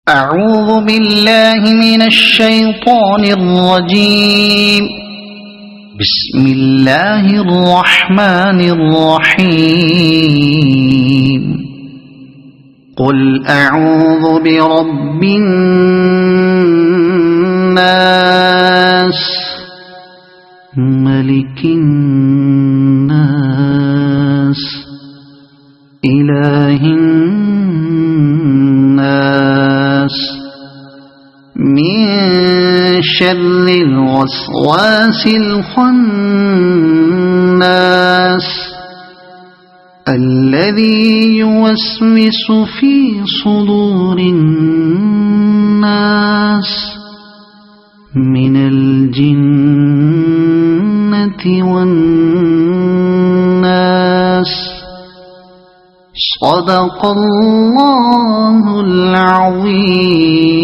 أعوذ بالله من الشيطان الرجيم. بسم الله الرحمن الرحيم. قل أعوذ برب الناس ملك الناس إله الناس من شر الوسواس الخناس الذي يوسوس في صدور الناس من الجنة والناس. صدق الله العظيم.